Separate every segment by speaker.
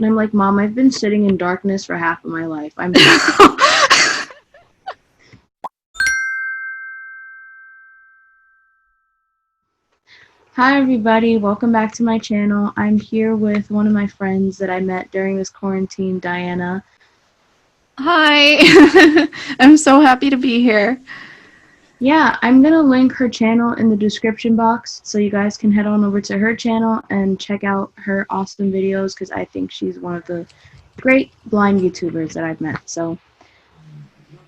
Speaker 1: And I'm like, Mom, I've been sitting in darkness for half of my life. I'm Hi everybody, welcome back to my channel. I'm here with one of my friends that I met during this quarantine, Dianna.
Speaker 2: Hi, I'm so happy to be here.
Speaker 1: Yeah, I'm gonna link her channel in the description box so you guys can head on over to her channel and check out her awesome videos because I think she's one of the great blind YouTubers that I've met.
Speaker 2: Oh,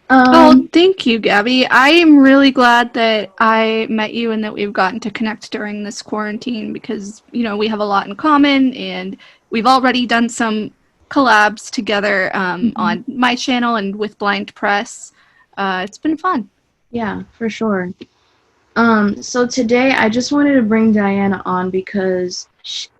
Speaker 1: Um,
Speaker 2: thank you, Gabby. I am really glad that I met you and that we've gotten to connect during this quarantine because, we have a lot in common and we've already done some collabs together
Speaker 1: mhm.
Speaker 2: on my channel and with Blind Press. It's been fun.
Speaker 1: Yeah, for sure. So today I just wanted to bring Dianna on because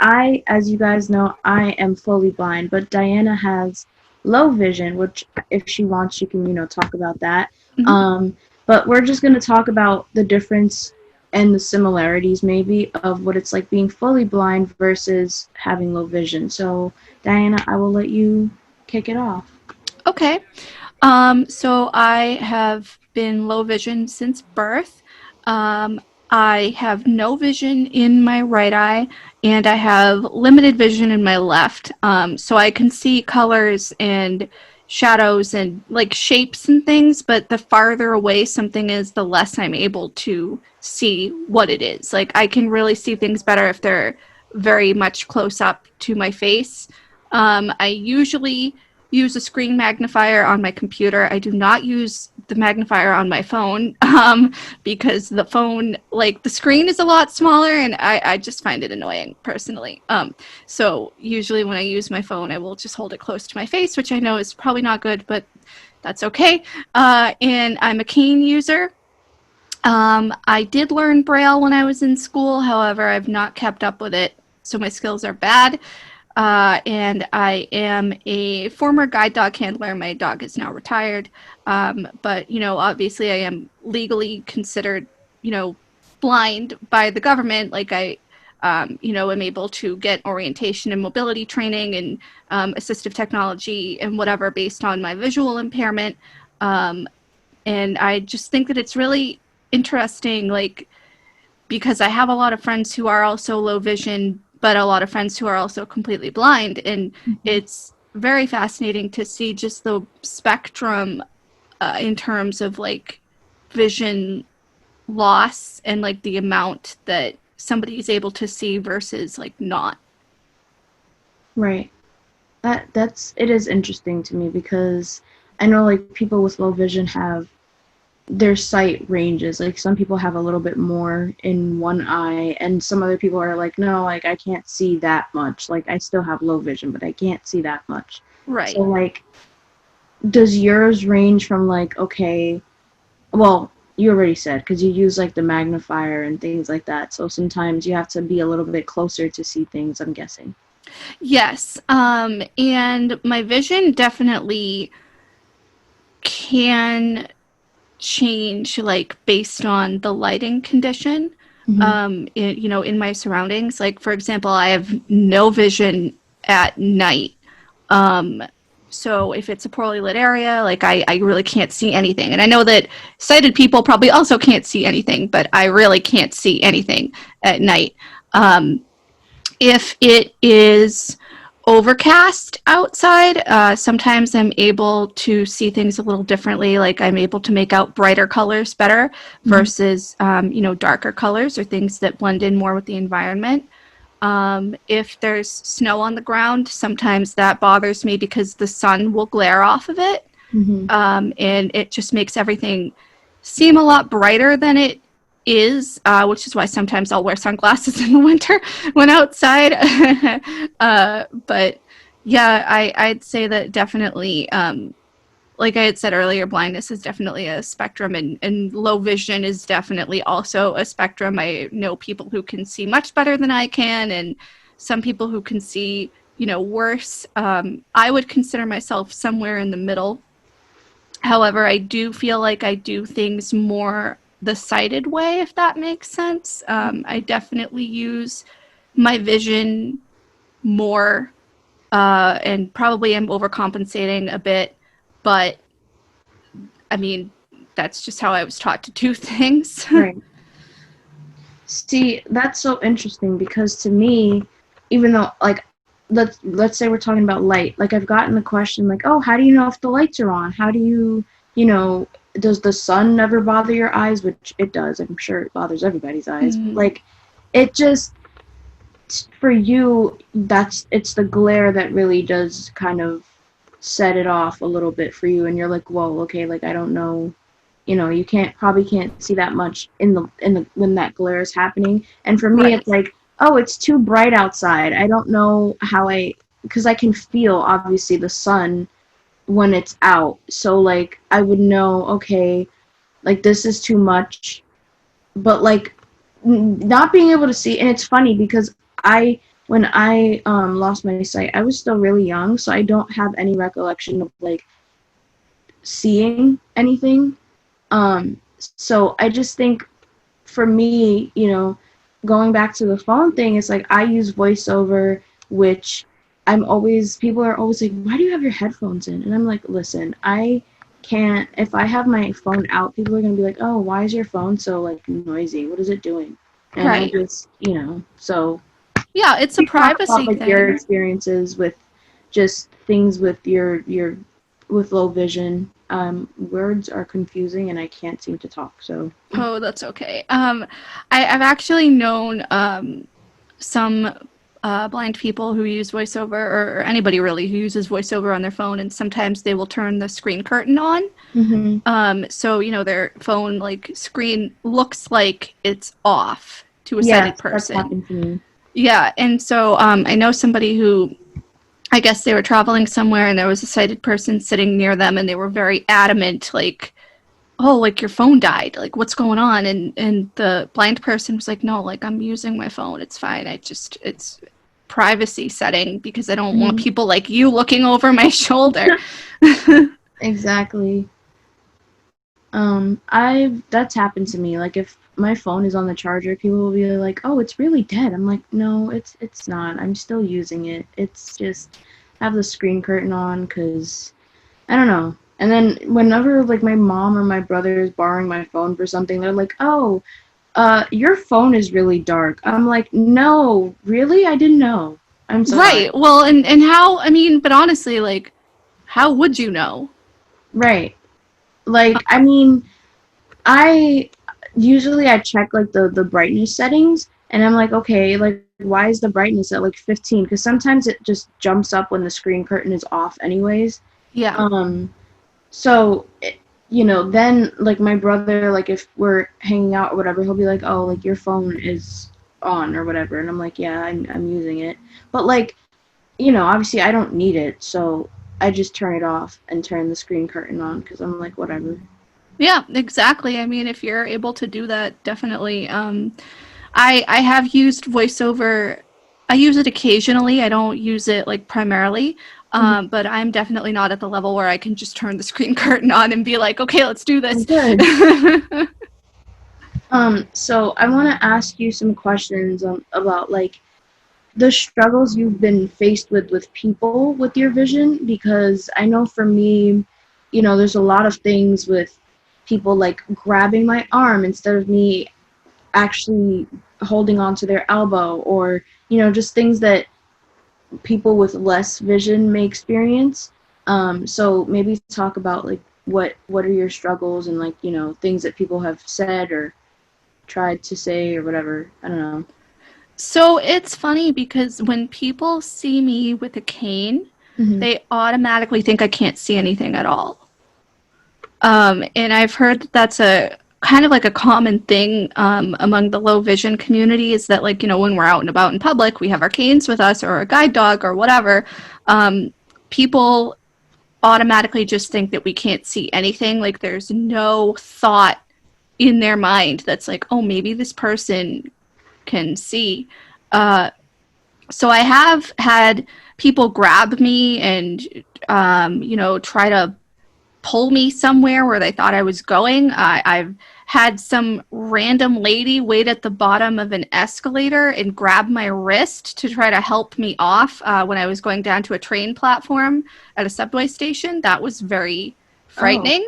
Speaker 1: as you guys know, I am fully blind, but Dianna has low vision, which if she wants, she can, talk about that.
Speaker 2: Mhm.
Speaker 1: Um, but we're just going to talk about the difference and the similarities maybe of what it's like being fully blind versus having low vision. So, Dianna, I will let you kick it off.
Speaker 2: Okay. So I have been low vision since birth. Um, I have no vision in my right eye, and I have limited vision in my left. So I can see colors and shadows and like shapes and things, but the farther away something is, the less I'm able to see what it is. Like I can really see things better if they're very much close up to my face. I usually use a screen magnifier on my computer. I do not use the magnifier on my phone because the phone, like the screen is a lot smaller and I just find it annoying personally. So usually when I use my phone, I will just hold it close to my face, which I know is probably not good, but that's okay. And I'm a cane user. I did learn Braille when I was in school. However, I've not kept up with it, so my skills are bad. And I am a former guide dog handler. My dog is now retired. But, obviously I am legally considered, blind by the government. Like am able to get orientation and mobility training and assistive technology and whatever based on my visual impairment. Um, and I just think that it's really interesting, like, because I have a lot of friends who are also low vision, but a lot of friends who are also completely blind. And
Speaker 1: Mhm.
Speaker 2: it's very fascinating to see just the spectrum in terms of like vision loss and like the amount that somebody is able to see versus like not.
Speaker 1: Right. It is interesting to me because I know like people with low vision have their sight ranges. Like some people have a little bit more in one eye and some other people are like, no, like I can't see that much. Like I still have low vision, but I can't see that much. So
Speaker 2: Right.
Speaker 1: like does yours range from like, okay, well, you already said because you use like the magnifier and things like that. So sometimes you have to be a little bit closer to see things, I'm guessing.
Speaker 2: Yes. And my vision definitely can change like based on the lighting condition
Speaker 1: Hmm.
Speaker 2: in my surroundings. Like for example, I have no vision at night. um so if it's a poorly lit area, like I really can't see anything, and I know that sighted people probably also can't see anything, but I really can't see anything at night. If it is overcast outside, sometimes I'm able to see things a little differently. Like I'm able to make out brighter colors better
Speaker 1: Hmm.
Speaker 2: versus, darker colors or things that blend in more with the environment. If there's snow on the ground, sometimes that bothers me because the sun will glare off of it.
Speaker 1: Hmm.
Speaker 2: And it just makes everything seem a lot brighter than it is, which is why sometimes I'll wear sunglasses in the winter when outside. But yeah, I'd say that definitely, like I had said earlier, blindness is definitely a spectrum, and low vision is definitely also a spectrum. I know people who can see much better than I can, and some people who can see, worse. I would consider myself somewhere in the middle. However, I do feel like I do things more the sighted way, if that makes sense. I definitely use my vision more and probably am overcompensating a bit, but I mean, that's just how I was taught to do things.
Speaker 1: Right. See, that's so interesting because to me, even though like let's say we're talking about light, like I've gotten the question like, "Oh, how do you know if the lights are on? How do you, you know, does the sun never bother your eyes?" Which it does. I'm sure it bothers everybody's eyes. But, like it just for you, it's the glare that really does kind of set it off a little bit for you, and you're like, "Whoa, okay, like I don't know." You can't see that much in the when that glare is happening. And for me,
Speaker 2: Right.
Speaker 1: it's like, oh, it's too bright outside. I don't know how because I can feel obviously the sun when it's out. So like I would know, okay, like this is too much. But like not being able to see, and it's funny because when I lost my sight, I was still really young, so I don't have any recollection of like seeing anything. So I just think for me, going back to the phone thing, it's like I use voiceover, which people are always like, why do you have your headphones in? And I'm like, listen, I can't, if I have my phone out, people are going to be like, oh, why is your phone so like noisy? What is it doing? And I
Speaker 2: Right.
Speaker 1: just, so
Speaker 2: Yeah, it's a
Speaker 1: you talk about
Speaker 2: privacy
Speaker 1: like your
Speaker 2: thing.
Speaker 1: experiences with just things with your with low vision. Words are confusing and I can't seem to talk. So
Speaker 2: Oh, that's okay. I've actually known some blind people who use voiceover, or anybody really who uses voiceover on their phone, and sometimes they will turn the screen curtain on.
Speaker 1: hmm
Speaker 2: So their phone like screen looks like it's off to a sighted
Speaker 1: yes, that's
Speaker 2: person.
Speaker 1: happened to me.
Speaker 2: Yeah, and so I know somebody who, I guess they were traveling somewhere and there was a sighted person sitting near them, and they were very adamant, like, oh, like your phone died, like what's going on? And the blind person was like, no, like I'm using my phone, it's fine, it's privacy setting because I don't want
Speaker 1: hmm
Speaker 2: people like you looking over my shoulder.
Speaker 1: Exactly. I've that's happened to me. Like if my phone is on the charger, people will be like, "Oh, it's really dead." I'm like, "No, it's not. I'm still using it. It's just have the screen curtain on because I don't know." And then whenever like my mom or my brother is borrowing my phone for something, they're like, "Oh, your phone is really dark." I'm like, "No, really? I didn't know. I'm sorry."
Speaker 2: Right. Well, and how, I mean, but honestly, like, how would you know?
Speaker 1: Right. Like, I mean, I usually I check like the brightness settings and I'm like, okay, like why is the brightness at like 15? Because sometimes it just jumps up when the screen curtain is off anyways.
Speaker 2: Yeah.
Speaker 1: Um, so then like my brother, like if we're hanging out or whatever, he'll be like, oh, like your phone is on or whatever, and I'm like, yeah, I'm using it, but like obviously I don't need it, so I just turn it off and turn the screen curtain on because I'm like, whatever.
Speaker 2: Yeah, exactly. I mean, if you're able to do that, definitely. I have used voiceover. I use it occasionally. I don't use it like primarily. But I'm definitely not at the level where I can just turn the screen curtain on and be like, okay, let's do
Speaker 1: I'm
Speaker 2: this.
Speaker 1: good. So I want to ask you some questions about like the struggles you've been faced with people with your vision, because I know for me, there's a lot of things with people like grabbing my arm instead of me actually holding onto their elbow, or just things that people with less vision may experience. So maybe talk about like what are your struggles and like things that people have said or tried to say or whatever. I don't know.
Speaker 2: So it's funny because when people see me with a cane,
Speaker 1: hmm
Speaker 2: they automatically think I can't see anything at all. And I've heard that that's a kind of like a common thing among the low vision community, is that, like, when we're out and about in public, we have our canes with us or a guide dog or whatever. People automatically just think that we can't see anything. Like, there's no thought in their mind that's like, oh, maybe this person can see. Uh, so I have had people grab me and, try to pull me somewhere where they thought I was going. I've had some random lady wait at the bottom of an escalator and grab my wrist to try to help me off when I was going down to a train platform at a subway station. That was very
Speaker 1: Oh.
Speaker 2: frightening.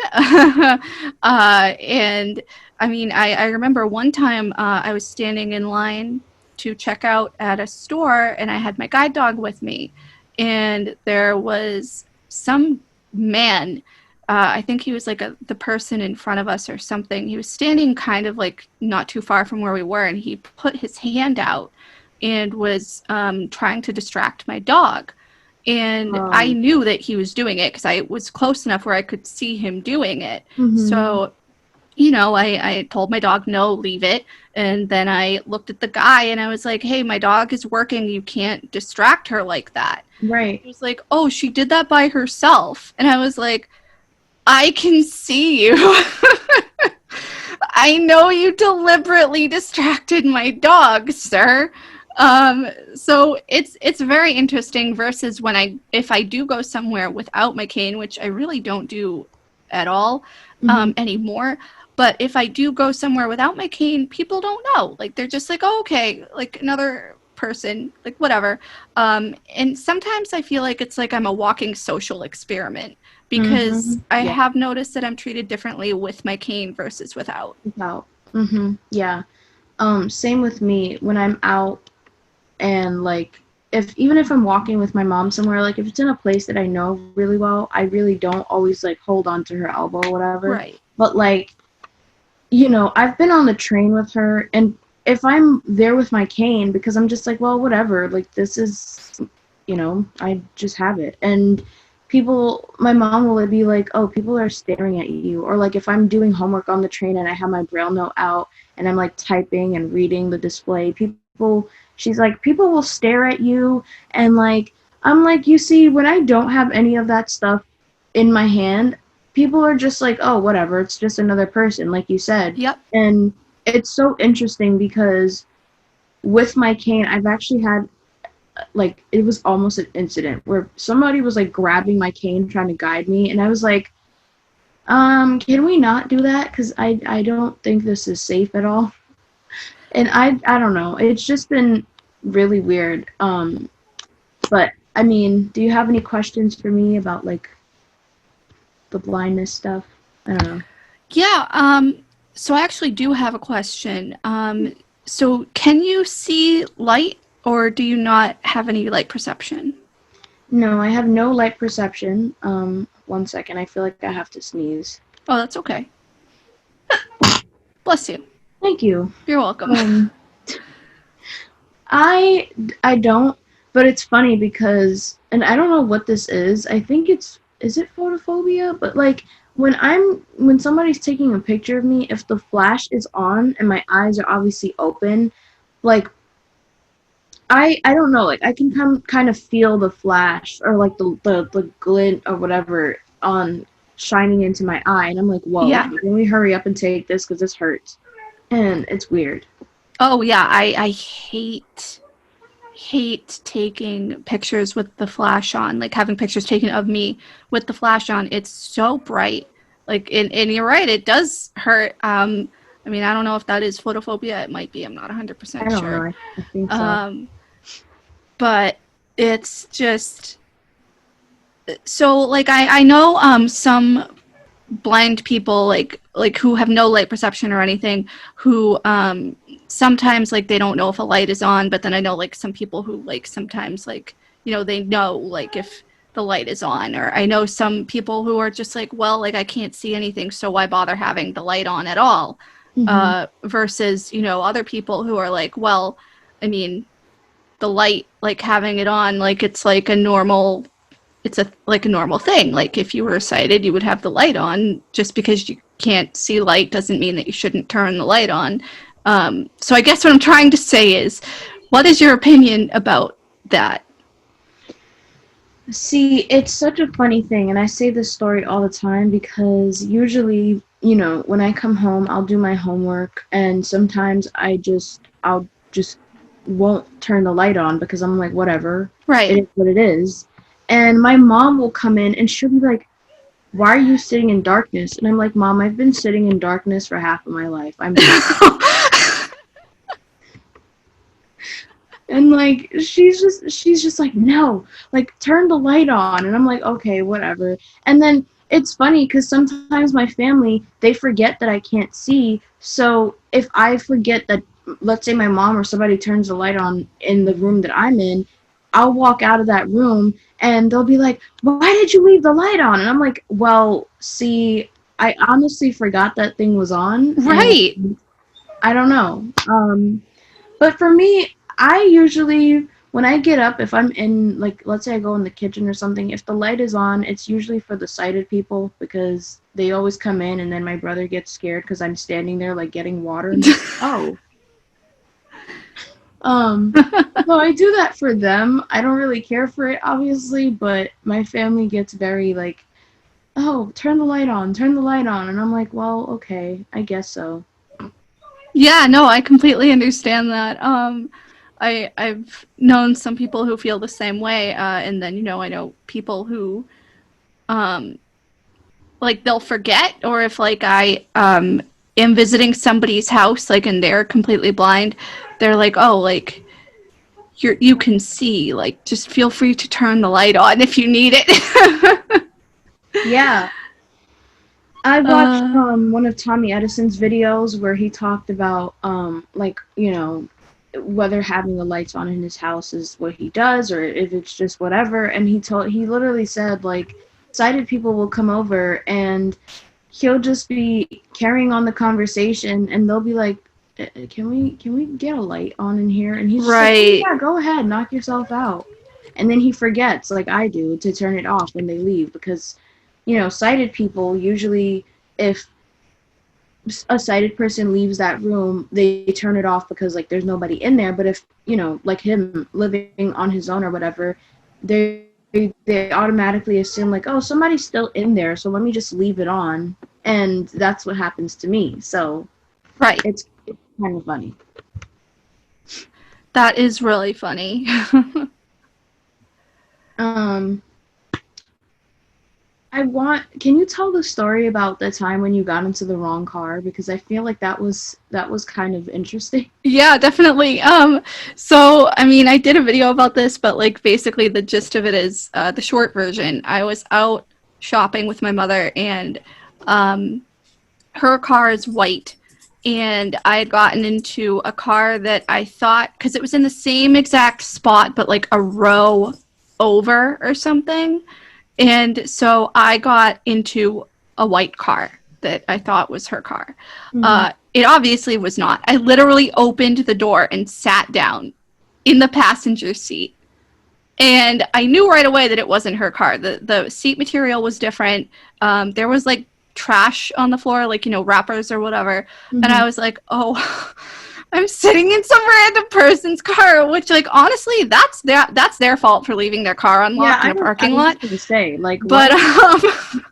Speaker 2: And I mean, I remember one time I was standing in line to check out at a store, and I had my guide dog with me, and there was some man. I think he was like the person in front of us or something. He was standing kind of like not too far from where we were, and he put his hand out and was trying to distract my dog. And I
Speaker 1: Um.
Speaker 2: knew that he was doing it because I was close enough where I could see him doing it.
Speaker 1: Mhm.
Speaker 2: So, you know, I told my dog, no, leave it. And then I looked at the guy and I was like, hey, my dog is working. You can't distract her like that.
Speaker 1: Right.
Speaker 2: He was like, oh, she did that by herself. And I was like, I can see you. I know you deliberately distracted my dog, sir. So it's very interesting versus when if I do go somewhere without my cane, which I really don't do at all
Speaker 1: Mhm.
Speaker 2: anymore. But if I do go somewhere without my cane, people don't know. Like they're just like, oh, okay, like another person, like whatever. And sometimes I feel like it's like I'm a walking social experiment because
Speaker 1: Mhm.
Speaker 2: I
Speaker 1: Yeah.
Speaker 2: have noticed that I'm treated differently with my cane versus without.
Speaker 1: About. Mhm. Yeah. Same with me when I'm out and like if even if I'm walking with my mom somewhere, like if it's in a place that I know really well, I really don't always like hold on to her elbow or whatever.
Speaker 2: Right.
Speaker 1: But like, you know, I've been on the train with her and if I'm there with my cane because I'm just like, well, whatever, like this is, you know, I just have it. And my mom will be like, oh, people are staring at you. Or like if I'm doing homework on the train and I have my braille note out and I'm like typing and reading the display, she's like, people will stare at you. And like, I'm like, you see, when I don't have any of that stuff in my hand, people are just like, oh, whatever, it's just another person, like you said.
Speaker 2: Yep.
Speaker 1: And it's so interesting because with my cane, I've actually had like it was almost an incident where somebody was like grabbing my cane trying to guide me and I was like, can we not do that because I don't think this is safe at all. And I don't know, it's just been really weird. But I mean, do you have any questions for me about like the blindness stuff? I don't know.
Speaker 2: Yeah. So I actually do have a question. So can you see light or do you not have any light perception?
Speaker 1: No, I have no light perception. One second, I feel like I have to sneeze.
Speaker 2: Oh, that's okay. Bless you.
Speaker 1: Thank you.
Speaker 2: You're welcome.
Speaker 1: um I I don't, but it's funny because, and I don't know what this is. I think is it photophobia? But like when somebody's taking a picture of me, if the flash is on and my eyes are obviously open, like I don't know, like I can kind of feel the flash or like the glint or whatever on shining into my eye, and I'm like, whoa,
Speaker 2: Yeah.
Speaker 1: okay, can we hurry up and take this because this hurts, and it's weird.
Speaker 2: Oh, yeah. I hate taking pictures with the flash on, like having pictures taken of me with the flash on. It's so bright. Like, and you're right, it does hurt. I mean, I don't know if that is photophobia. It might be. I'm not
Speaker 1: I
Speaker 2: 100%
Speaker 1: don't know.
Speaker 2: sure.
Speaker 1: I think so.
Speaker 2: Um, but it's just so like I know some blind people like who have no light perception or anything who sometimes like they don't know if a light is on, but then I know like some people who like sometimes like you know they know like if the light is on, or I know some people who are just like, well, like I can't see anything, so why bother having the light on at all,
Speaker 1: Hmm.
Speaker 2: versus you know other people who are like, well, I mean the light, like having it on, like it's like a normal, it's a like a normal thing. Like if you were sighted, you would have the light on. Just because you can't see light doesn't mean that you shouldn't turn the light on. So I guess what I'm trying to say is, what is your opinion about that?
Speaker 1: See, it's such a funny thing, and I say this story all the time because usually, you know, when I come home, I'll do my homework, and sometimes I'll just won't turn the light on because I'm like, whatever, it
Speaker 2: Right.
Speaker 1: is what it is. And my mom will come in and she'll be like, why are you sitting in darkness? And I'm like, Mom, I've been sitting in darkness for half of my life. I'm tired. And like she's just like, no, like turn the light on. And I'm like, okay, whatever. And then it's funny because sometimes my family, they forget that I can't see. So if I forget that, let's say my mom or somebody turns the light on in the room that I'm in, I'll walk out of that room and they'll be like, why did you leave the light on? And I'm like, well, see, I honestly forgot that thing was on,
Speaker 2: Right.
Speaker 1: and I don't know. But for me, I usually, when I get up, if I'm in, like, let's say I go in the kitchen or something, if the light is on, it's usually for the sighted people because they always come in and then my brother gets scared because I'm standing there, like, getting water. And he's like, oh. Um, so I do that for them. I don't really care for it, obviously, but my family gets very, like, oh, turn the light on, turn the light on. And I'm like, well, okay, I guess so.
Speaker 2: Yeah, no, I completely understand that. I've known some people who feel the same way, and then I know people who um, like they'll forget, or if like I am visiting somebody's house, like and they're completely blind, they're like, oh, like you can see, like just feel free to turn the light on if you need it.
Speaker 1: Yeah. I watched
Speaker 2: uh,
Speaker 1: one of Tommy Edison's videos where he talked about like, whether having the lights on in his house is what he does or if it's just whatever. And he literally said, like, sighted people will come over and he'll just be carrying on the conversation and they'll be like, can we get a light on in here? And he's just like, oh
Speaker 2: right.
Speaker 1: yeah, go ahead, knock yourself out. And then he forgets, like I do, to turn it off when they leave because sighted people usually, if a sighted person leaves that room, they turn it off because like there's nobody in there. But if like him living on his own or whatever, they automatically assume like, oh, somebody's still in there, so let me just leave it on, and that's what happens to me. So
Speaker 2: Right.
Speaker 1: it's kind of funny.
Speaker 2: That is really funny.
Speaker 1: Um, can you tell the story about the time when you got into the wrong car? Because I feel like that was kind of interesting.
Speaker 2: Yeah, definitely. So I mean, I did a video about this, but like basically the gist of it is the short version. I was out shopping with my mother, and um, her car is white, and I had gotten into a car that I thought, because it was in the same exact spot, but like a row over or something. And so I got into a white car that I thought was her car.
Speaker 1: Mm-hmm.
Speaker 2: It obviously was not. I literally opened the door and sat down in the passenger seat. And I knew right away that it wasn't her car. The seat material was different. There was like trash on the floor, like, wrappers or whatever. And
Speaker 1: Mm-hmm.
Speaker 2: I was like, oh, I'm sitting in some random person's car, which like honestly, that's their fault for leaving their car
Speaker 1: Yeah,
Speaker 2: unlocked in a
Speaker 1: I
Speaker 2: parking
Speaker 1: was
Speaker 2: lot.
Speaker 1: just gonna say, like,
Speaker 2: But
Speaker 1: what?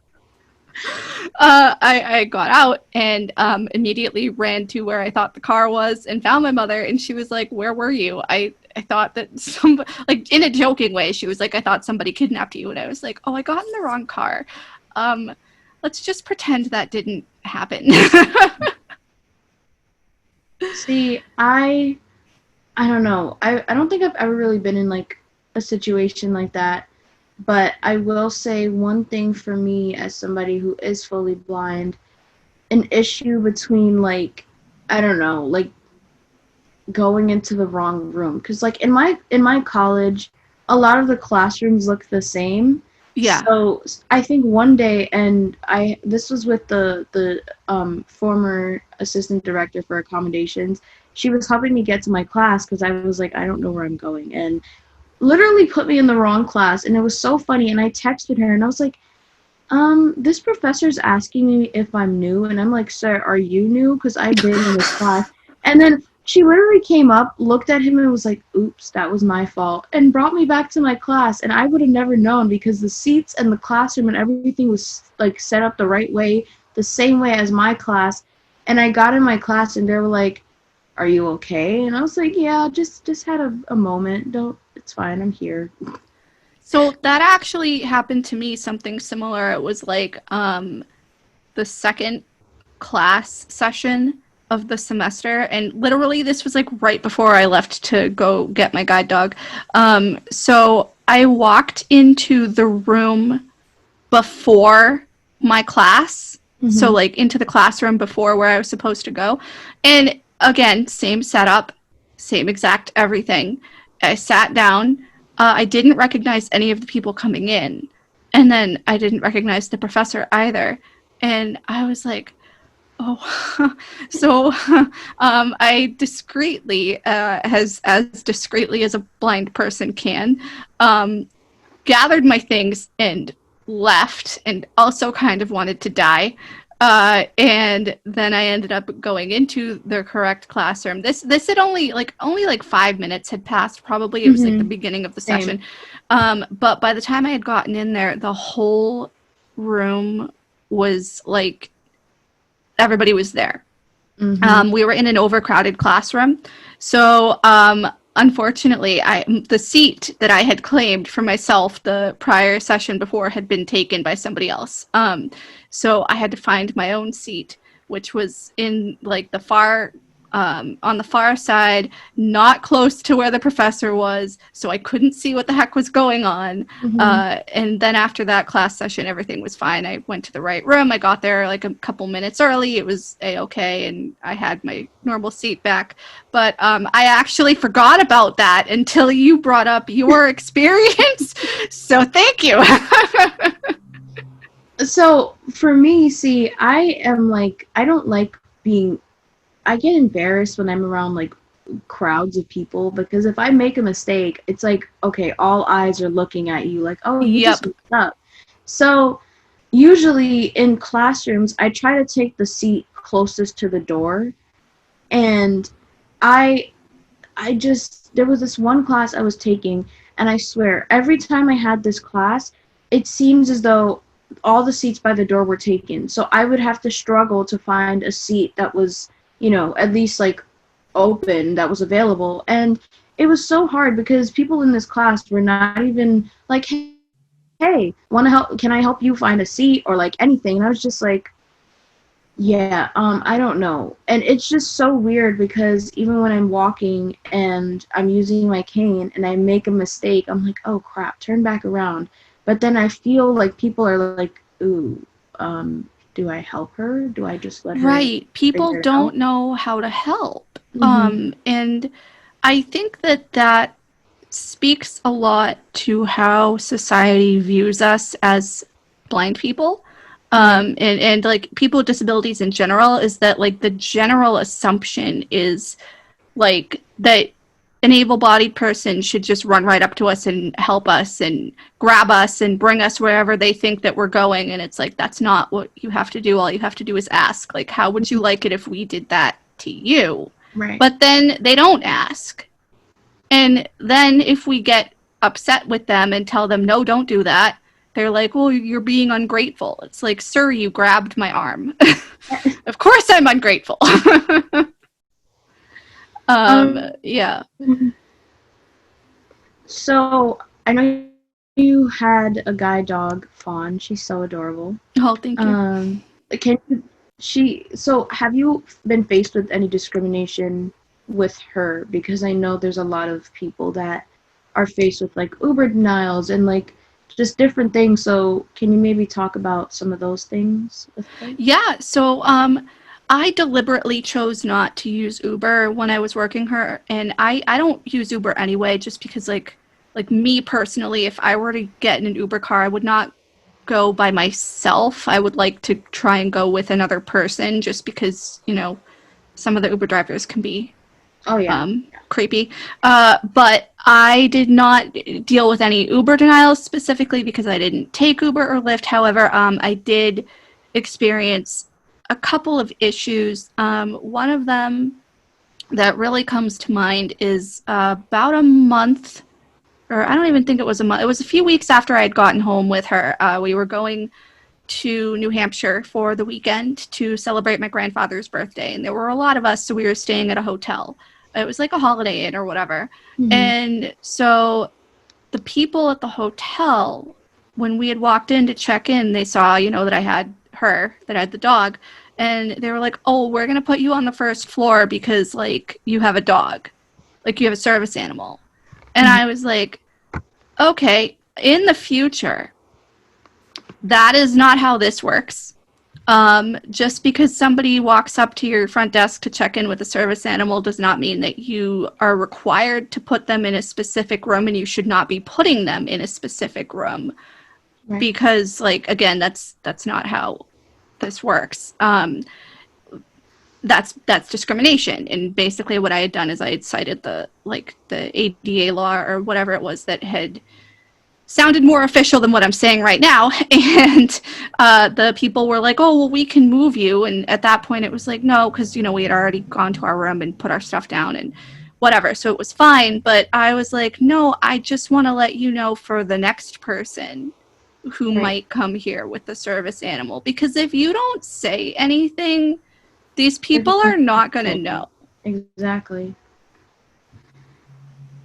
Speaker 2: I got out and immediately ran to where I thought the car was and found my mother. And she was like, "Where were you?" I thought that some, like in a joking way, she was like, "I thought somebody kidnapped you." And I was like, "Oh, I got in the wrong car. Um, let's just pretend that didn't happen."
Speaker 1: See, I don't know. I don't think I've ever really been in like a situation like that. But I will say one thing for me as somebody who is fully blind, an issue between like, I don't know, like going into the wrong room, because like in my college a lot of the classrooms look the same.
Speaker 2: Yeah.
Speaker 1: So I think one day, and I this was with the former assistant director for accommodations. She was helping me get to my class because I was like, I don't know where I'm going, and literally put me in the wrong class. And it was so funny, and I texted her and I was like, this professor's asking me if I'm new. And I'm like, sir, are you new? Because I've been in this class. And then she literally came up, looked at him, and was like, oops, that was my fault, and brought me back to my class. And I would have never known because the seats and the classroom and everything was like set up the right way, the same way as my class. And I got in my class and they were like, are you okay? And I was like, yeah, just had a moment. Don't, it's fine, I'm here.
Speaker 2: So that actually happened to me, something similar. It was like the second class session of the semester, and literally this was like right before I left to go get my guide dog. So I walked into the room before my class, so
Speaker 1: Mm-hmm.
Speaker 2: like into the classroom before where I was supposed to go, and again, same setup, same exact everything. I sat down. I didn't recognize any of the people coming in, and then I didn't recognize the professor either, and I was like, oh. So I discreetly, as discreetly as a blind person can, um, gathered my things and left, and also kind of wanted to die. And then I ended up going into the correct classroom. This had only like 5 minutes had passed. Probably it was like the
Speaker 1: Mm-hmm.
Speaker 2: beginning of the
Speaker 1: Same.
Speaker 2: session. But by the time I had gotten in there, the whole room was like everybody was there.
Speaker 1: Mm-hmm.
Speaker 2: We were in an overcrowded classroom. So, unfortunately, the seat that I had claimed for myself the prior session before had been taken by somebody else. So I had to find my own seat, which was in like the far on the far side, not close to where the professor was, so I couldn't see what the heck was going on.
Speaker 1: Mm-hmm.
Speaker 2: And then after that class session, everything was fine. I went to the right room. I got there like a couple minutes early. It was a-okay, and I had my normal seat back. But I actually forgot about that until you brought up your experience. So thank you.
Speaker 1: So for me, see, I am like, I don't like being, I get embarrassed when I'm around like crowds of people because if I make a mistake, it's like, okay, all eyes are looking at you like, oh, you just
Speaker 2: Yep.
Speaker 1: messed up. So usually in classrooms, I try to take the seat closest to the door. And I there was this one class I was taking, and I swear, every time I had this class, it seems as though all the seats by the door were taken. So I would have to struggle to find a seat that was, at least like open, that was available. And it was so hard because people in this class were not even like, hey, want to help? Can I help you find a seat or like anything? And I was just like, yeah, I don't know. And it's just so weird because even when I'm walking and I'm using my cane and I make a mistake, I'm like, oh crap, turn back around. But then I feel like people are like, ooh, do I help her? Do I just let her
Speaker 2: Right. People
Speaker 1: figure it
Speaker 2: don't
Speaker 1: out?
Speaker 2: know how to help.
Speaker 1: Mm-hmm.
Speaker 2: And I think that speaks a lot to how society views us as blind people.
Speaker 1: Right.
Speaker 2: And like people with disabilities in general, is that like the general assumption is like that an able-bodied person should just run right up to us and help us and grab us and bring us wherever they think that we're going, and it's like that's not what you have to do. All you have to do is ask, like, how would you like it if we did that to you?
Speaker 1: Right.
Speaker 2: But then they don't ask, and then if we get upset with them and tell them no, don't do that, they're like, well, you're being ungrateful. It's like, sir, you grabbed my arm. Of course I'm ungrateful.
Speaker 1: Um,
Speaker 2: Yeah.
Speaker 1: so I know you had a guide dog, Fawn. She's so adorable.
Speaker 2: Oh, thank you.
Speaker 1: Um, can so have you been faced with any discrimination with her? Because I know there's a lot of people that are faced with like Uber denials and like just different things. So can you maybe talk about some of those things with her?
Speaker 2: Yeah, so I deliberately chose not to use Uber when I was working her, and I don't use Uber anyway, just because like me personally, if I were to get in an Uber car, I would not go by myself. I would like to try and go with another person, just because some of the Uber drivers can be
Speaker 1: Oh yeah.
Speaker 2: creepy. But I did not deal with any Uber denials specifically because I didn't take Uber or Lyft. However, I did experience a couple of issues. One of them that really comes to mind is about a month, or I don't even think it was a month. It was a few weeks after I had gotten home with her. We were going to New Hampshire for the weekend to celebrate my grandfather's birthday, and there were a lot of us, so we were staying at a hotel. It was like a Holiday Inn or whatever.
Speaker 1: Mm-hmm.
Speaker 2: And so the people at the hotel, when we had walked in to check in, they saw, that I had that I had the dog, and they were like, "Oh, we're gonna put you on the first floor because like you have a dog, like you have a service animal." And
Speaker 1: Mhm.
Speaker 2: I was like, "Okay, in the future, that is not how this works. Just because somebody walks up to your front desk to check in with a service animal does not mean that you are required to put them in a specific room, and you should not be putting them in a specific room
Speaker 1: Right.
Speaker 2: because, like, again, that's not how this works. That's discrimination. And basically, what I had done is I had cited the ADA law or whatever it was that had sounded more official than what I'm saying right now. And the people were like, "Oh, well, we can move you." And at that point, it was like, no, because, we had already gone to our room and put our stuff down and whatever. So it was fine. But I was like, no, I just want to let you know for the next person who
Speaker 1: Right.
Speaker 2: might come here with the service animal. Because if you don't say anything, these
Speaker 1: They're
Speaker 2: people
Speaker 1: just gonna
Speaker 2: are
Speaker 1: keep
Speaker 2: not going to
Speaker 1: going.
Speaker 2: know.
Speaker 1: Exactly.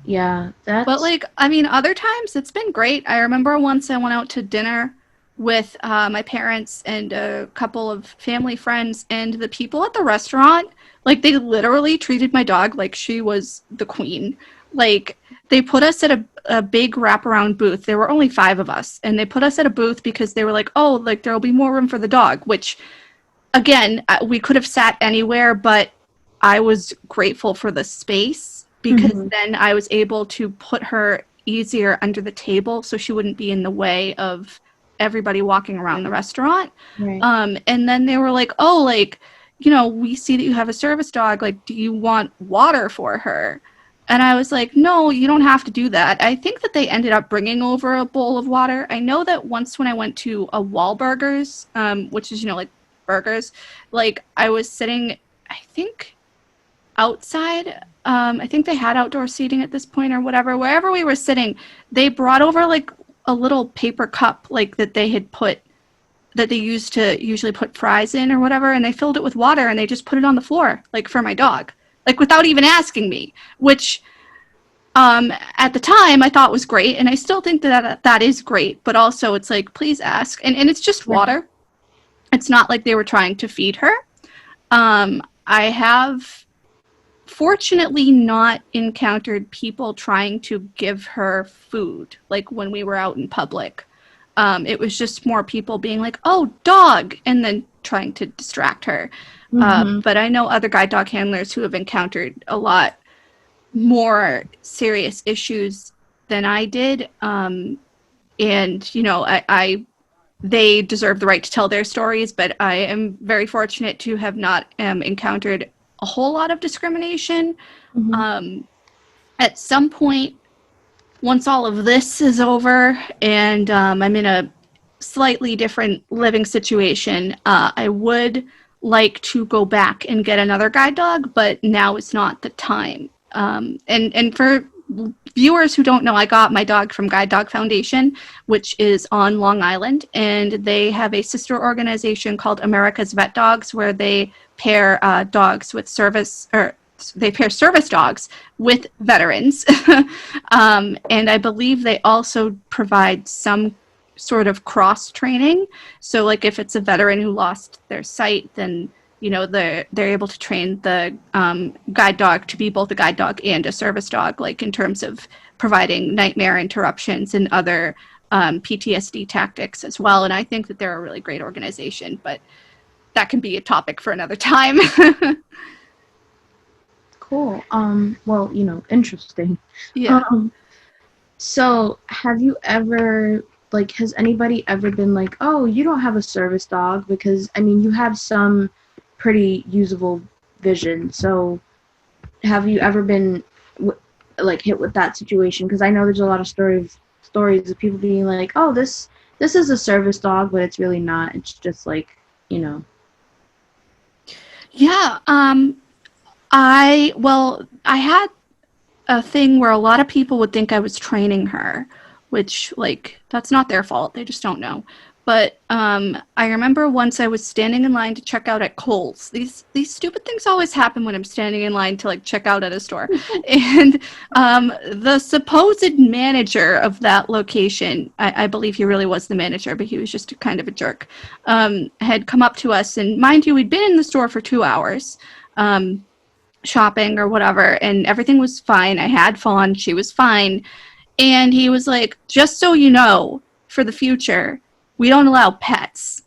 Speaker 1: Yeah,
Speaker 2: But
Speaker 1: that's
Speaker 2: like, I mean, other times it's been great. I remember once I went out to dinner with my parents and a couple of family friends, and the people at the restaurant, like, they literally treated my dog like she was the queen. Like, they put us at a big wraparound booth. There were only 5 of us, and they put us at a booth because they were like, "Oh, like there'll be more room for the dog," which again, we could have sat anywhere, but I was grateful for the space because
Speaker 1: hmm
Speaker 2: then I was able to put her easier under the table so she wouldn't be in the way of everybody walking around the restaurant.
Speaker 1: right.
Speaker 2: And then they were like, "Oh, like, we see that you have a service dog. Like, do you want water for her?" And I was like, "No, you don't have to do that." I think that they ended up bringing over a bowl of water. I know that once when I went to a Wahlburgers, which is, like burgers, like I was sitting, I think, outside. I think they had outdoor seating at this point or whatever. Wherever we were sitting, they brought over like a little paper cup, like that they used to usually put fries in or whatever, and they filled it with water and they just put it on the floor, like for my dog, like without even asking me, which at the time I thought was great, and I still think that is great. But also, it's like, please ask, and it's just
Speaker 1: Right.
Speaker 2: water. It's not like they were trying to feed her. I have fortunately not encountered people trying to give her food, like when we were out in public. It was just more people being like, "Oh, dog," and then trying to distract her.
Speaker 1: hmm
Speaker 2: But I know other guide dog handlers who have encountered a lot more serious issues than I did. And, they deserve the right to tell their stories, but I am very fortunate to have not encountered a whole lot of discrimination.
Speaker 1: hmm
Speaker 2: Um, at some point, once all of this is over and I'm in a slightly different living situation, I would like to go back and get another guide dog, but now is not the time. And for viewers who don't know, I got my dog from Guide Dog Foundation, which is on Long Island, and they have a sister organization called America's Vet Dogs, where they pair dogs with service, or they pair service dogs with veterans. And I believe they also provide some sort of cross training. So, like, if it's a veteran who lost their sight, then they're able to train the guide dog to be both a guide dog and a service dog, like in terms of providing nightmare interruptions and other PTSD tactics as well. And I think that they're a really great organization, but that can be a topic for another time.
Speaker 1: Cool. Well, interesting.
Speaker 2: Yeah.
Speaker 1: Um, so have you ever like has anybody ever been like, "Oh, you don't have a service dog," because I mean, you have some pretty usable vision. So have you ever been like hit with that situation? Because I know there's a lot of stories of people being like, "Oh, this is a service dog, but it's really not. It's just like, you know."
Speaker 2: Yeah. I had a thing where a lot of people would think I was training her, which, like, that's not their fault. They just don't know. But I remember once I was standing in line to check out at Kohl's. These stupid things always happen when I'm standing in line to like check out at a store. And the supposed manager of that location, I believe he really was the manager, but he was just kind of a jerk, had come up to us. And mind you, we'd been in the store for 2 hours. Shopping or whatever, and everything was fine. I had fun. She was fine. And he was like, just so you know, for the future, we don't allow pets.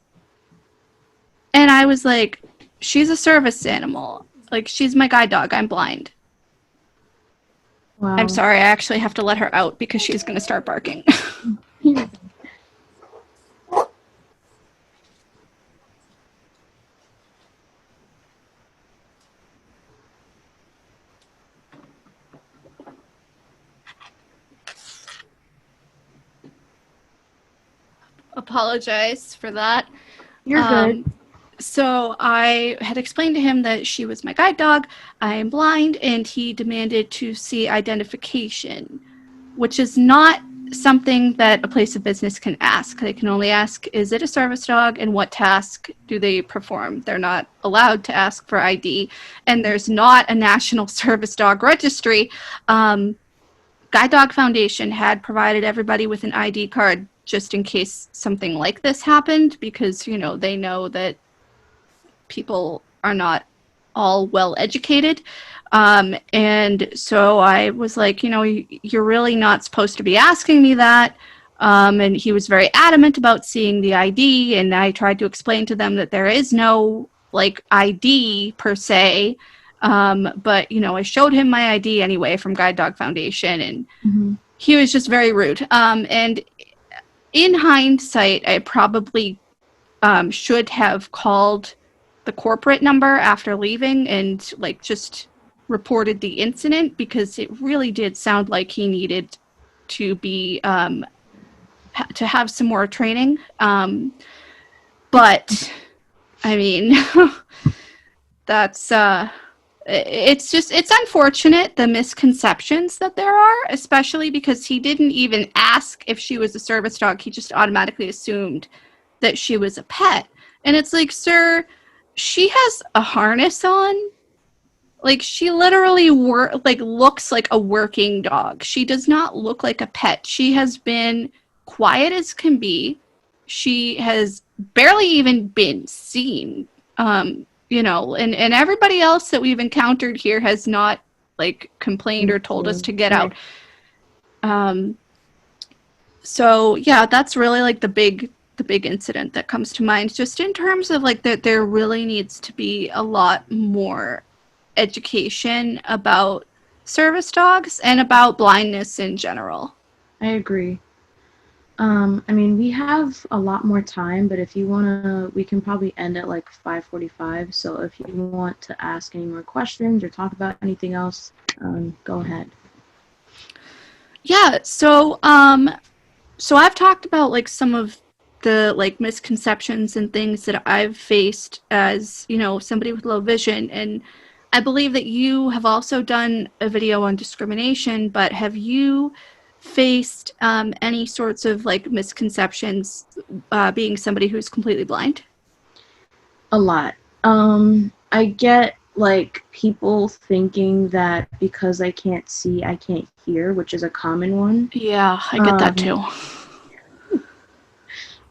Speaker 2: And I was like, she's a service animal. Like, she's my guide dog. I'm blind.
Speaker 1: Wow.
Speaker 2: I'm sorry. I actually have to let her out because she's going to start barking. Apologize for that.
Speaker 1: You're good.
Speaker 2: So I had explained to him that she was my guide dog. I am blind, and he demanded to see identification, which is not something that a place of business can ask. They can only ask, is it a service dog, and what task do they perform? They're not allowed to ask for ID, and there's not a national service dog registry. Guide Dog Foundation had provided everybody with an ID card just in case something like this happened, because, you know, they know that people are not all well educated. And so I was like, you know, you're really not supposed to be asking me that. And he was very adamant about seeing the ID. And I tried to explain to them that there is no like ID per se. But, you know, I showed him my ID anyway from Guide Dog Foundation, and he was just very rude. And in hindsight, I probably should have called the corporate number after leaving and like just reported the incident, because it really did sound like he needed to be to have some more training. But I mean, that's it's unfortunate, the misconceptions that there are, especially because he didn't even ask if she was a service dog. He just automatically assumed that she was a pet. And it's like, sir, she has a harness on. Like, she literally looks like a working dog. She does not look like a pet. She has been quiet as can be. She has barely even been seen. You know, and everybody else that we've encountered here has not like complained or told us to get out. So yeah, that's really like the big incident that comes to mind, just in terms of like that there really needs to be a lot more education about service dogs and about blindness in general.
Speaker 1: I agree. I mean, we have a lot more time, but if you want to, we can probably end at like 5:45. So if you want to ask any more questions or talk about anything else, go ahead.
Speaker 2: Yeah, so so I've talked about like some of the like misconceptions and things that I've faced as, you know, somebody with low vision, and I believe that you have also done a video on discrimination, but have you faced any sorts of like misconceptions being somebody who's completely blind?
Speaker 1: A lot. I get like people thinking that because I can't see, I can't hear, which is a common one.
Speaker 2: Yeah, I get that too.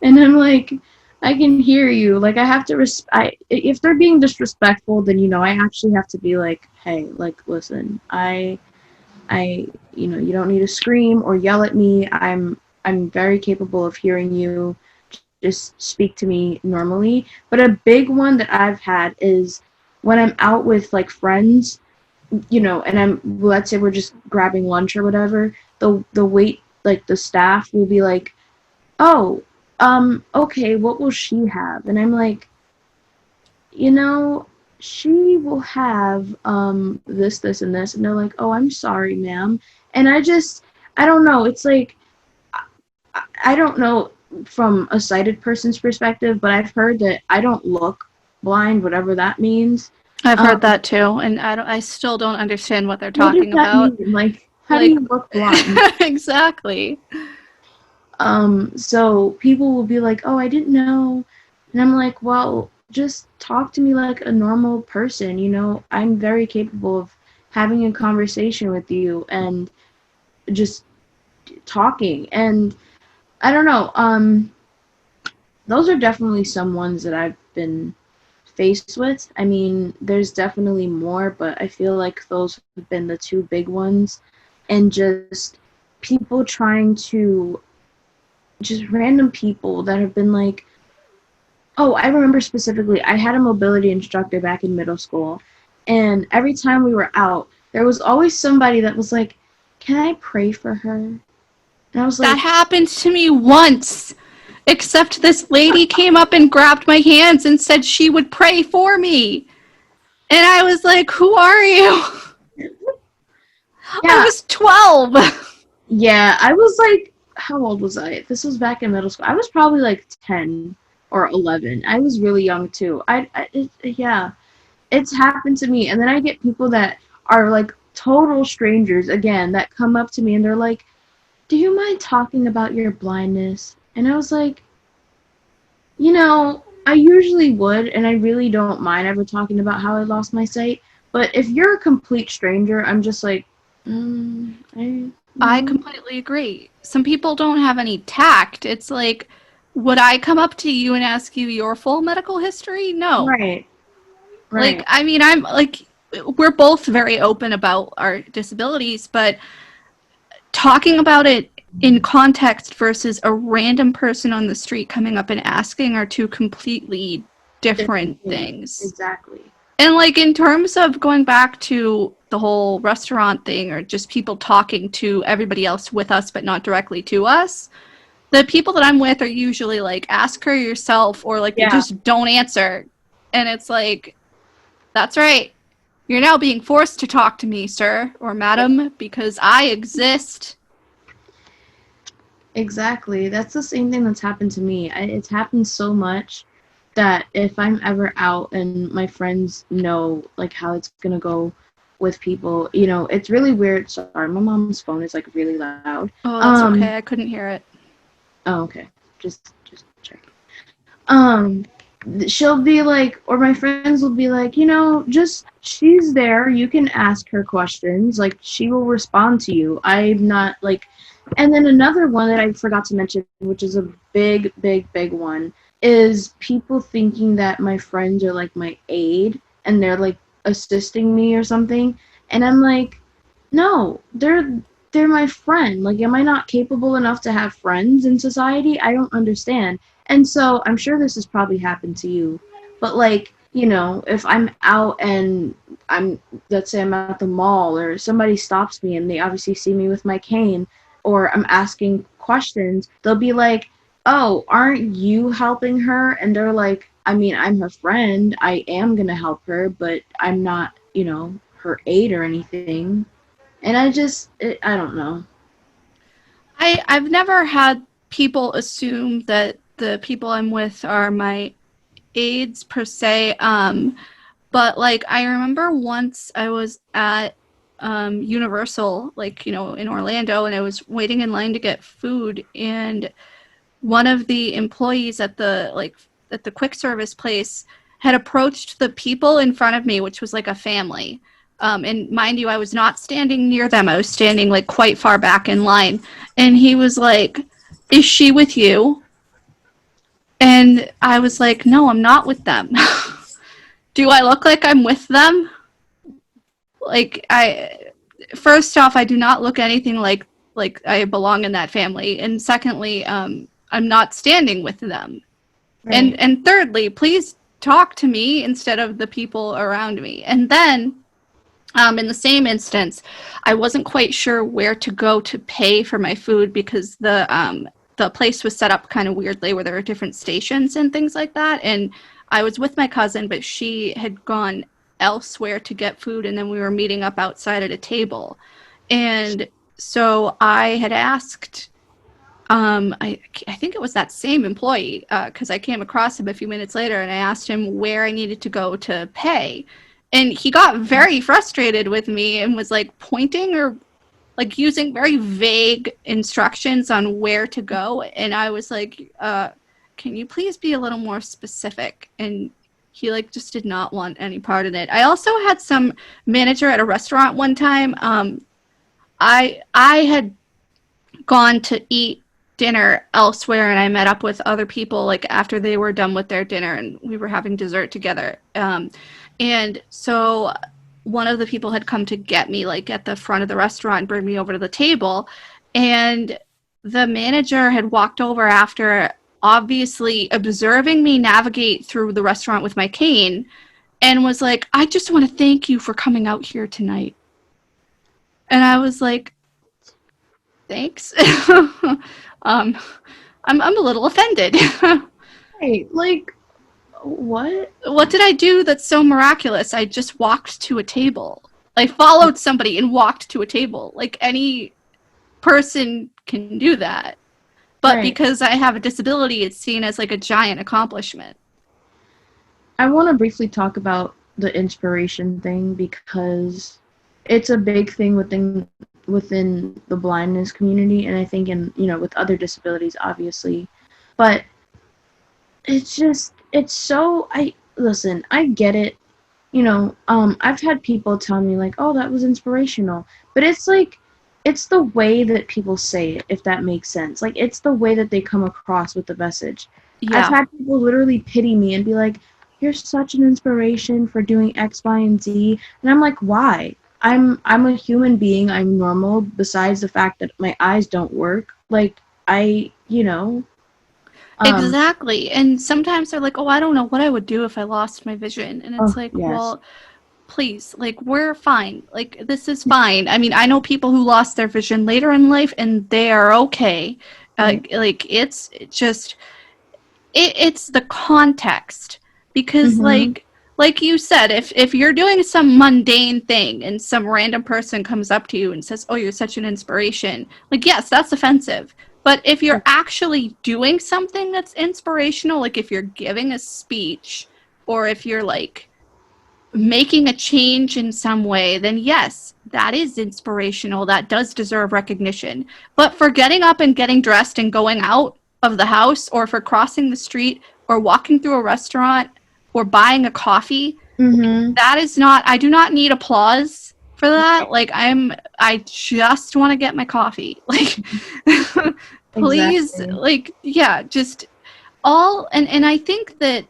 Speaker 1: And I'm like, I can hear you. Like, I have to if they're being disrespectful, then, you know, I actually have to be like, hey, like, listen, you know, you don't need to scream or yell at me. I'm very capable of hearing you. Just speak to me normally. But a big one that I've had is when I'm out with like friends, you know, and let's say we're just grabbing lunch or whatever, the wait, like the staff will be like, oh, okay, what will she have? And I'm like, you know, she will have this, this, and this. And they're like, oh, I'm sorry, ma'am. And I don't know. It's like, I don't know from a sighted person's perspective, but I've heard that I don't look blind, whatever that means.
Speaker 2: I've heard that too, and I still don't understand what they're talking
Speaker 1: about.
Speaker 2: Mean?
Speaker 1: Like, how do you look blind?
Speaker 2: Exactly.
Speaker 1: So people will be like, "Oh, I didn't know," and I'm like, "Well, just talk to me like a normal person. You know, I'm very capable of having a conversation with you and just talking." And I don't know. Those are definitely some ones that I've been faced with. I mean, there's definitely more, but I feel like those have been the two big ones. And just people trying to, just random people that have been like, oh, I remember specifically, I had a mobility instructor back in middle school. And every time we were out, there was always somebody that was like, can I pray for her? And I was
Speaker 2: That
Speaker 1: like,
Speaker 2: happened to me once. Except this lady came up and grabbed my hands and said she would pray for me. And I was like, who are you? I
Speaker 1: yeah,
Speaker 2: was 12.
Speaker 1: yeah, I was like, how old was I? This was back in middle school. I was probably like 10 or 11. I was really young too. Yeah, it's happened to me. And then I get people that are like total strangers again that come up to me and they're like, do you mind talking about your blindness? And I was like, I usually would, and I really don't mind ever talking about how I lost my sight. But if you're a complete stranger, I'm just like, I
Speaker 2: I
Speaker 1: no.
Speaker 2: completely agree. Some people don't have any tact. It's like, would I come up to you and ask you your full medical history? No.
Speaker 1: Right,
Speaker 2: Like,
Speaker 1: right.
Speaker 2: I mean, I'm like, we're both very open about our disabilities, but talking about it in context versus a random person on the street coming up and asking are two completely
Speaker 1: Different
Speaker 2: different
Speaker 1: things.
Speaker 2: things.
Speaker 1: Exactly.
Speaker 2: And like in terms of going back to the whole restaurant thing or just people talking to everybody else with us but not directly to us, the people that I'm with are usually like ask her yourself or like they
Speaker 1: Yeah,
Speaker 2: just don't answer. And it's like that's right. You're now being forced to talk to me, sir or madam, because I exist.
Speaker 1: exactly. That's the same thing that's happened to me. It's happened so much that if I'm ever out and my friends know like how it's gonna go with people, it's really weird. Sorry, my mom's phone is like really loud.
Speaker 2: Oh, that's
Speaker 1: Um,
Speaker 2: okay. I couldn't hear it.
Speaker 1: oh, okay. Just check. Um, she'll be like, or my friends will be like, just she's there. You can ask her questions. Like, she will respond to you. I'm not like, and then another one that I forgot to mention, which is a big, big, big one, is people thinking that my friends are like my aide and they're like assisting me or something. And I'm like, no, they're my friend. Like, am I not capable enough to have friends in society? I don't understand. And so I'm sure this has probably happened to you. But like, if I'm out and let's say I'm at the mall or somebody stops me and they obviously see me with my cane or I'm asking questions, they'll be like, "Oh, aren't you helping her?" And they're like, "I mean, I'm her friend. I am going to help her, but I'm not, her aide or anything." And I don't know.
Speaker 2: I've never had people assume that the people I'm with are my aides per se. But like I remember once I was at Universal, like in Orlando, and I was waiting in line to get food, and one of the employees at the quick service place had approached the people in front of me, which was like a family. And mind you, I was not standing near them. I was standing like quite far back in line. And he was like, "Is she with you?" And I was like, "No, I'm not with them." Do I look like I'm with them? Like I first off, I do not look anything like I belong in that family. And secondly, I'm not standing with them.
Speaker 1: Right.
Speaker 2: And thirdly, please talk to me instead of the people around me. And then in the same instance, I wasn't quite sure where to go to pay for my food because the place was set up kind of weirdly where there were different stations and things like that. And I was with my cousin, but she had gone elsewhere to get food, and then we were meeting up outside at a table. And so I had asked I think it was that same employee because I came across him a few minutes later and I asked him where I needed to go to pay. And he got very frustrated with me and was like pointing or like using very vague instructions on where to go. And I was like, can you please be a little more specific? And he like just did not want any part in it. I also had some manager at a restaurant one time. I had gone to eat dinner elsewhere, and I met up with other people like after they were done with their dinner, and we were having dessert together. And so one of the people had come to get me like at the front of the restaurant and bring me over to the table, and the manager had walked over after, obviously observing me navigate through the restaurant with my cane, and was like, I just want to thank you for coming out here tonight. And I was like, thanks. um, I'm a little offended.
Speaker 1: Right, like, what?
Speaker 2: What did I do that's so miraculous? I just walked to a table. I followed somebody and walked to a table. Like any person can do that. But
Speaker 1: Right.
Speaker 2: because I have a disability, it's seen as like a giant accomplishment.
Speaker 1: I want to briefly talk about the inspiration thing because it's a big thing within the blindness community, and I think in with other disabilities, obviously. But it's so I listen. I get it. I've had people tell me like, "Oh, that was inspirational," but it's like it's the way that people say it, if that makes sense. Like it's the way that they come across with the message. I've
Speaker 2: Yeah,
Speaker 1: had people literally pity me and be like, "You're such an inspiration for doing X, Y, and Z," and I'm like, "Why? I'm a human being. I'm normal. Besides the fact that my eyes don't work, like um,
Speaker 2: exactly. And sometimes they're like, oh, I don't know what I would do if I lost my vision. And it's
Speaker 1: oh
Speaker 2: like,
Speaker 1: yes,
Speaker 2: well, please, like, we're fine. Like, this is fine. I mean, I know people who lost their vision later in life and they are okay.
Speaker 1: right,
Speaker 2: Like, it's just, it's the context. Because,
Speaker 1: mhm,
Speaker 2: like you said, if you're doing some mundane thing and some random person comes up to you and says, oh, you're such an inspiration, like, yes, that's offensive. But if you're actually doing something that's inspirational, like if you're giving a speech or if you're like making a change in some way, then yes, that is inspirational. That does deserve recognition. But for getting up and getting dressed and going out of the house, or for crossing the street, or walking through a restaurant, or buying a coffee, like,
Speaker 1: mhm,
Speaker 2: that is not, I do not need applause for that. Like, I just want to get my coffee. Like, please,
Speaker 1: exactly.
Speaker 2: like, yeah, just all, and I think that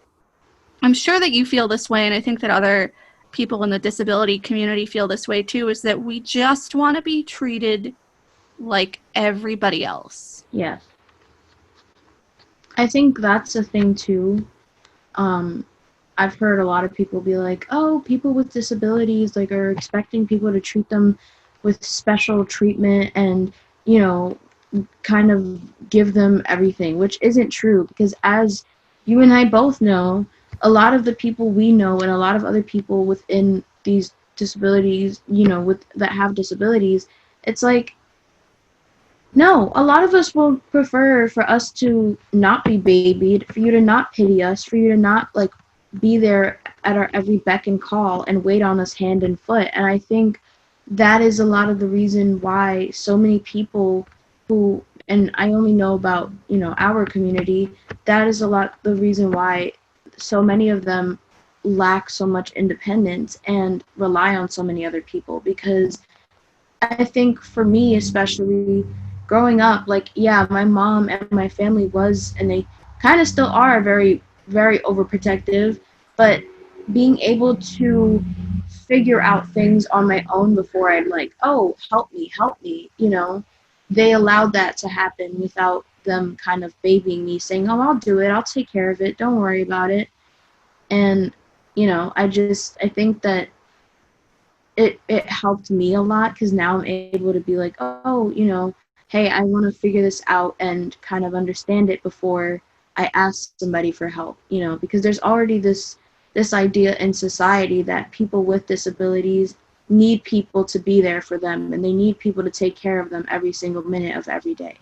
Speaker 2: I'm sure that you feel this way, and I think that other people in the disability community feel this way too, is that we just want to be treated like everybody else.
Speaker 1: Yes. I think that's a thing too. Um, I've heard a lot of people be like, "Oh, people with disabilities like are expecting people to treat them with special treatment and, you know, kind of give them everything," which isn't true because as you and I both know, a lot of the people we know and a lot of other people within these disabilities, with that have disabilities, it's like no, a lot of us will prefer for us to not be babied, for you to not pity us, for you to not like be there at our every beck and call and wait on us hand and foot. And I think that is a lot of the reason why so many people who and I only know about, our community, that is a lot the reason why so many of them lack so much independence and rely on so many other people because I think for me, especially growing up, like, yeah, my mom and my family was, and they kind of still are very, very overprotective, but being able to figure out things on my own before I'm like, oh, help me, they allowed that to happen without them kind of babying me, saying, oh, I'll do it, I'll take care of it, don't worry about it. And, I think that it helped me a lot because now I'm able to be like, oh, hey, I want to figure this out and kind of understand it before I ask somebody for help, because there's already this idea in society that people with disabilities need people to be there for them and they need people to take care of them every single minute of every day.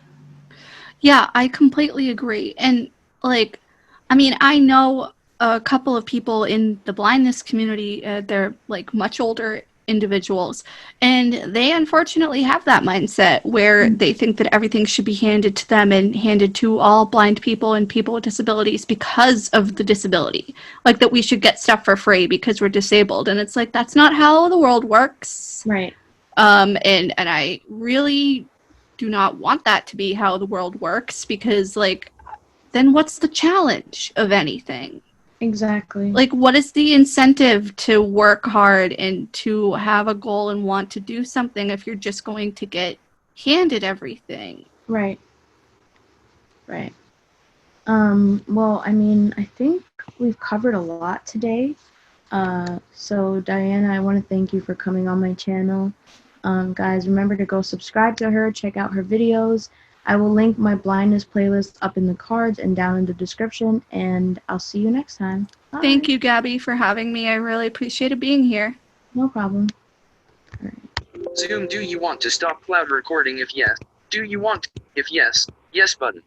Speaker 2: Yeah, I completely agree. And like, I mean, I know a couple of people in the blindness community. They're like much older, individuals. And they unfortunately have that mindset where they think that everything should be handed to them and handed to all blind people and people with disabilities because of the disability. Like that we should get stuff for free because we're disabled. And it's like, that's not how the world works.
Speaker 1: Right.
Speaker 2: And I really do not want that to be how the world works, because like, then what's the challenge of anything?
Speaker 1: Exactly.
Speaker 2: Like, what is the incentive to work hard and to have a goal and want to do something if you're just going to get handed everything?
Speaker 1: Right. Right. Well, I mean, I think we've covered a lot today. So Dianna, I want to thank you for coming on my channel. Guys, remember to go subscribe to her, check out her videos. I will link my blindness playlist up in the cards and down in the description, and I'll see you next time. Bye.
Speaker 2: Thank you, Gabby, for having me. I really appreciated being here.
Speaker 1: No problem. All
Speaker 3: right. Zoom, do you want to stop cloud recording? If yes, do you want? If yes, yes button.